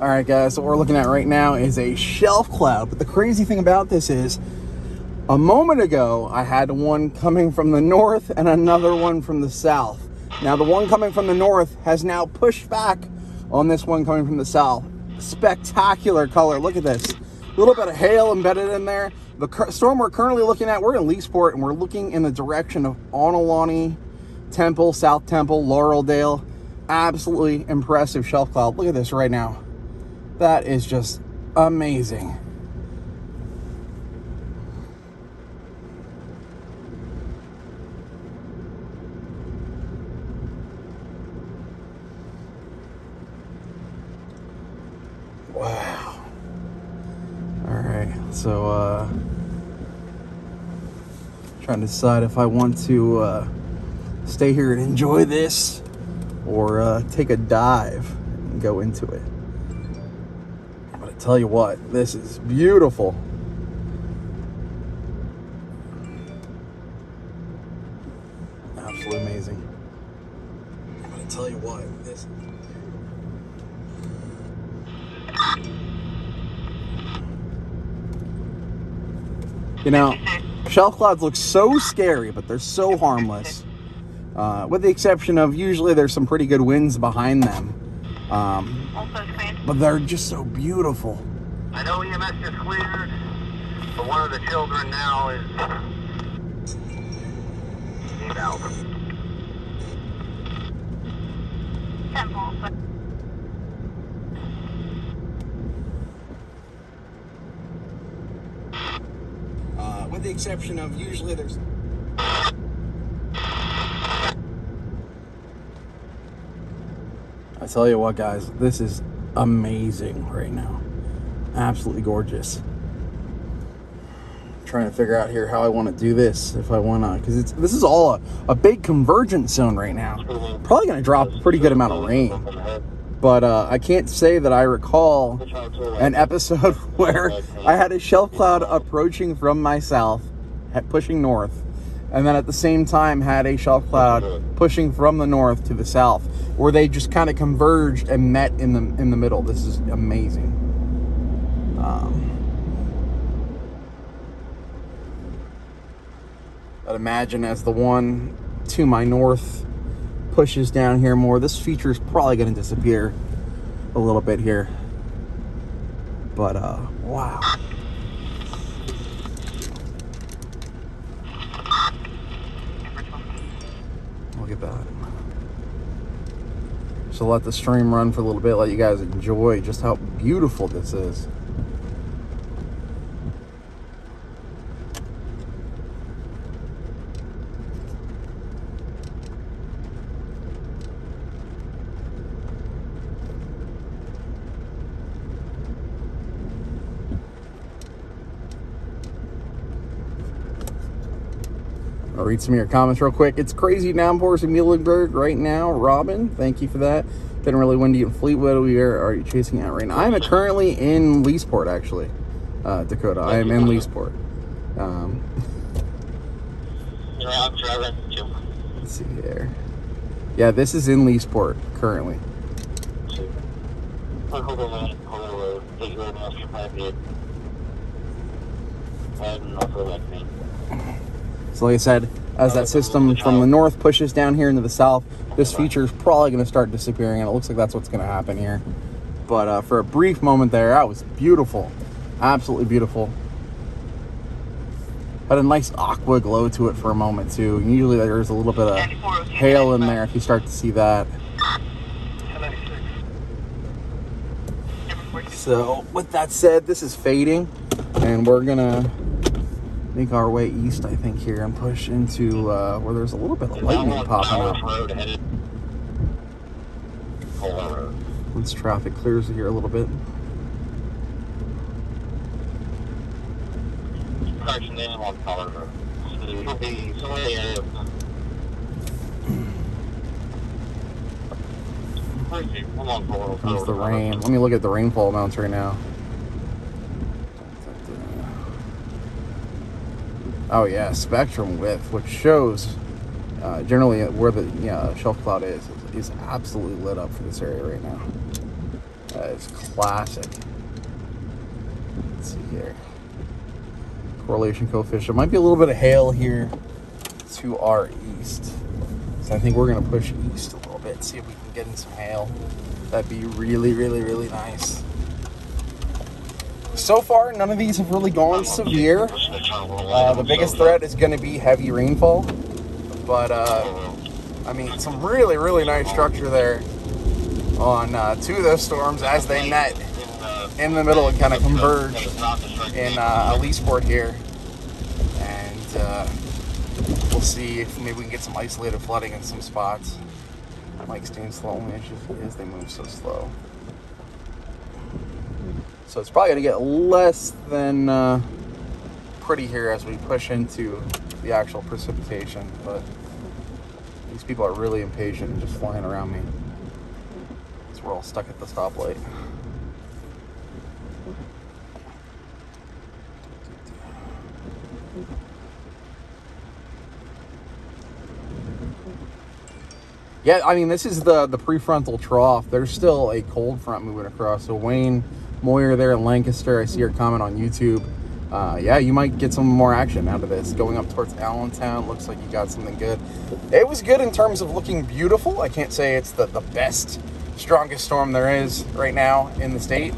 All right, guys, so what we're looking at right now is a shelf cloud. But the crazy thing about this is, a moment ago, I had one coming from the north and another one from the south. Now, the one coming from the north has now pushed back on this one coming from the south. Spectacular color. Look at this. A little bit of hail embedded in there. The storm we're currently looking at, we're in Leesport, and we're looking in the direction of Onalani, Temple, South Temple, Laureldale. Absolutely impressive shelf cloud. Look at this right now. That is just amazing. Wow. All right, so trying to decide if I want to stay here and enjoy this or take a dive and go into it. But I tell you what, this is beautiful. Absolutely amazing. But I tell you what, this. You know, shelf clouds look so scary, but they're so harmless. With the exception of usually there's some pretty good winds behind them. But they're just so beautiful. I know EMS is cleared, but one of the children now is out. With the exception of usually there's. I tell you what, guys, this is amazing right now. Absolutely gorgeous. I'm trying to figure out here how I want to do this. If I want to, because this is all a big convergence zone right now. Probably going to drop a pretty good amount of rain. But I can't say that I recall an episode where I had a shelf cloud approaching from my south, pushing north, and then at the same time had a shelf cloud pushing from the north to the south, where they just kind of converged and met in the middle. This is amazing. I'd imagine as the one to my north pushes down here more, this feature is probably going to disappear a little bit here. But wow. Look at that. So let the stream run for a little bit, let you guys enjoy just how beautiful this is. I'll read some of your comments real quick. It's crazy downpours in Muhlenberg right now. Robin, thank you for that. Getting really windy in Fleetwood. Where are you chasing out right now? I'm currently in Leesport, actually, Dakota. I am in Leesport. Let's see here. Yeah, this is in Leesport currently. So like I said, as that system from the north pushes down here into the south, this feature is probably going to start disappearing, and it looks like that's what's going to happen here. But for a brief moment there, that was beautiful. Absolutely beautiful. Had a nice aqua glow to it for a moment, too. And usually there's a little bit of hail in there if you start to see that. So with that said, this is fading, and we're going to make our way east, I think, here and push into where there's a little bit of lightning popping up. Once traffic clears here a little bit. Comes the rain. Let me look at the rainfall amounts right now. Oh yeah, spectrum width, which shows generally where the shelf cloud is absolutely lit up for this area right now. That is classic. Let's see here. Correlation coefficient. Might be a little bit of hail here to our east. So I think we're going to push east a little bit, see if we can get in some hail. That'd be really, really, really nice. So far, none of these have really gone severe. The biggest threat is going to be heavy rainfall. But, I mean, some really, really nice structure there on two of those storms as they met in the middle and kind of converged in Leesport here. And we'll see if maybe we can get some isolated flooding in some spots. Mike's doing slow, only issue is they move so slow. So it's probably going to get less than pretty here as we push into the actual precipitation. But these people are really impatient and just flying around me. So we're all stuck at the stoplight. Yeah, I mean, this is the prefrontal trough. There's still a cold front moving across. So Wayne Moyer there in Lancaster, I see your comment on YouTube. Yeah, you might get some more action out of this. Going up towards Allentown, looks like you got something good. It was good in terms of looking beautiful. I can't say it's the best, strongest storm there is right now in the state,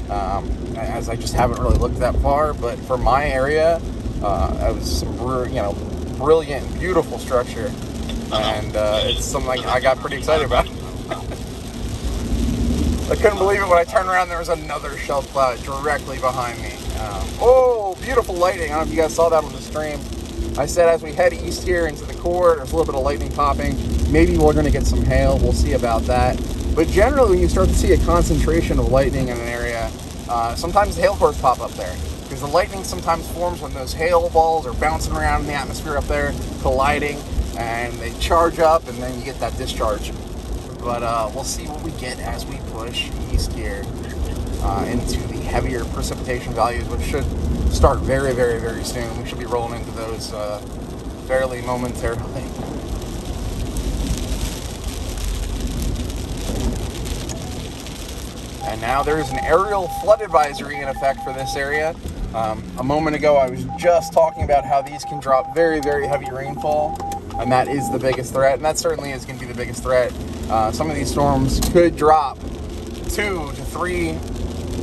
as I just haven't really looked that far. But for my area, it was some brilliant, beautiful structure. And it's something I got pretty excited about. I couldn't believe it when I turned around. There was another shelf cloud directly behind me. Oh, beautiful lighting. I don't know if you guys saw that on the stream. I said as we head east here into the core, there's a little bit of lightning popping. Maybe we're going to get some hail. We'll see about that. But generally, when you start to see a concentration of lightning in an area, sometimes the hail cores pop up there. Because the lightning sometimes forms when those hail balls are bouncing around in the atmosphere up there, colliding. And they charge up, and then you get that discharge. But we'll see what we get as we push east here into the heavier precipitation values, which should start very, very, very soon. We should be rolling into those fairly momentarily. And now there is an aerial flood advisory in effect for this area. A moment ago, I was just talking about how these can drop very, very heavy rainfall. And that is the biggest threat, and that certainly is going to be the biggest threat. Some of these storms could drop 2 to 3,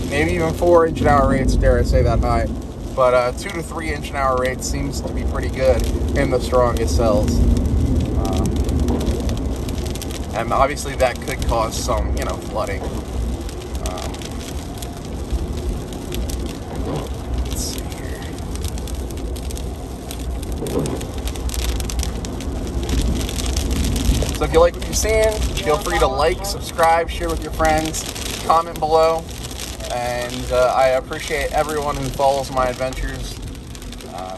maybe even 4 inch an hour rates, dare I say that high. But 2 to 3 inch an hour rates seems to be pretty good in the strongest cells. And obviously that could cause some, flooding. Let's see here. So if you like what you're seeing, feel free to like, subscribe, share with your friends, comment below. And I appreciate everyone who follows my adventures.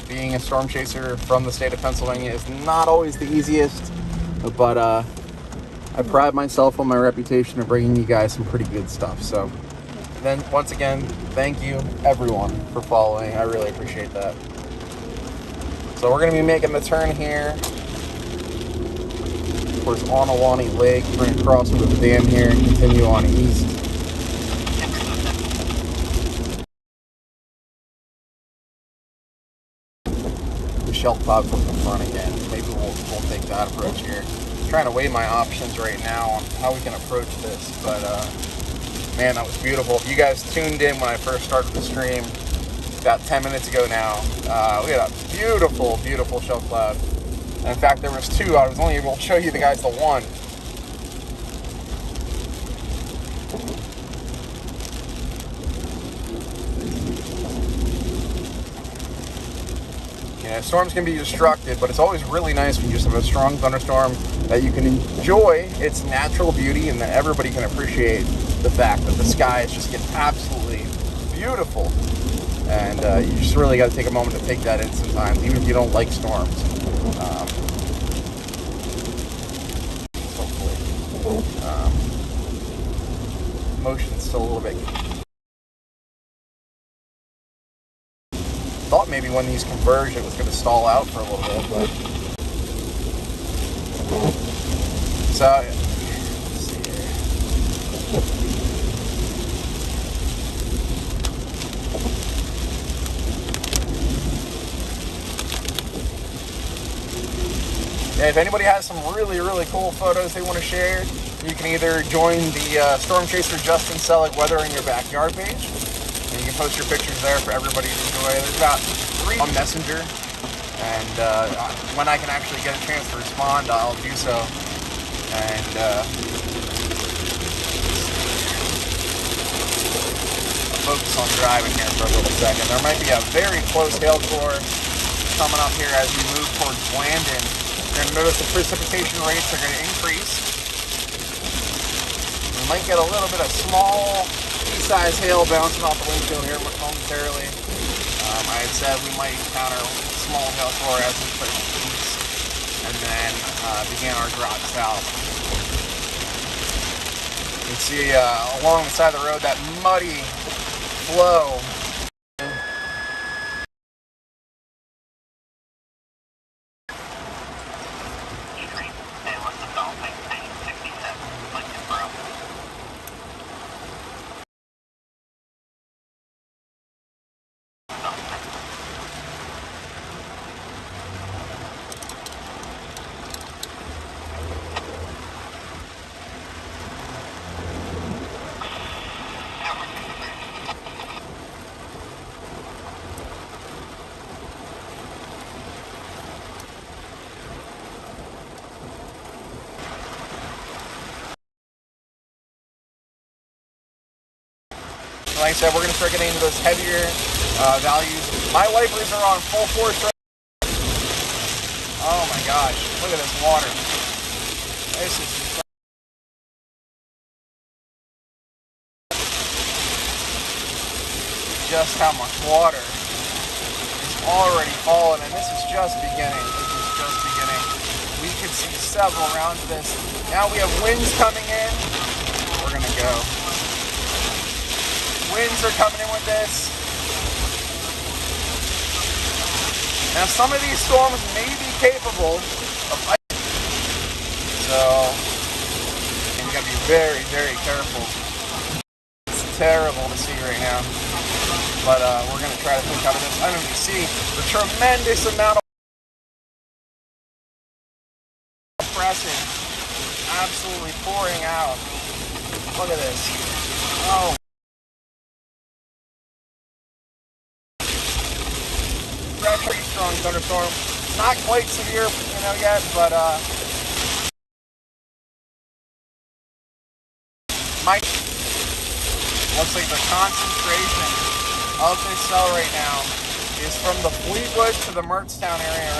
Being a storm chaser from the state of Pennsylvania is not always the easiest, but I pride myself on my reputation of bringing you guys some pretty good stuff. So then once again, thank you everyone for following. I really appreciate that. So we're going to be making the turn here towards Onawani Lake. We're going to cross over the dam here and continue on east. The shelf cloud from the front again. Maybe we'll take that approach here. I'm trying to weigh my options right now on how we can approach this, but man, that was beautiful. If you guys tuned in when I first started the stream about 10 minutes ago now, we had a beautiful, beautiful shelf cloud. And in fact, there was 2. I was only able to show you the guys the 1. Storms can be destructive, but it's always really nice when you just have a strong thunderstorm that you can enjoy its natural beauty and that everybody can appreciate the fact that the skies just get absolutely beautiful. And you just really got to take a moment to take that in sometimes, even if you don't like storms. Motion's still a little bit. Thought maybe when these converge it was going to stall out for a little bit, but so let's see here. If anybody has some really, really cool photos they want to share, you can either join the Storm Chaser Justin Selleck Weather in Your Backyard page, and you can post your pictures there for everybody to enjoy. There's about 3 on Messenger, and when I can actually get a chance to respond, I'll do so. And I'll focus on driving here for a little second. There might be a very close hail core coming up here as we move towards Blandon. You're going to notice the precipitation rates are going to increase. We might get a little bit of small pea-sized hail bouncing off the windshield here momentarily. I had said we might encounter small hail core as we push east and then begin our drop south. You can see along the side of the road that muddy flow. Like I said, we're going to start getting into those heavier values. My wipers are on full force right now. Oh my gosh, look at this water. This is just how much water is already falling, and this is just beginning. This is just beginning. We could see several rounds of this. Now we have winds coming in. We're going to go. Winds are coming in with this. Now some of these storms may be capable of ice. So you gotta be very, very careful. It's terrible to see right now. But we're gonna try to think out of this. I don't know if you see the tremendous amount of pressing absolutely pouring out. Look at this. Oh. Pretty strong thunderstorm. Not quite severe, yet, but looks like the concentration of this cell right now is from the Fleetwood to the Mertztown area right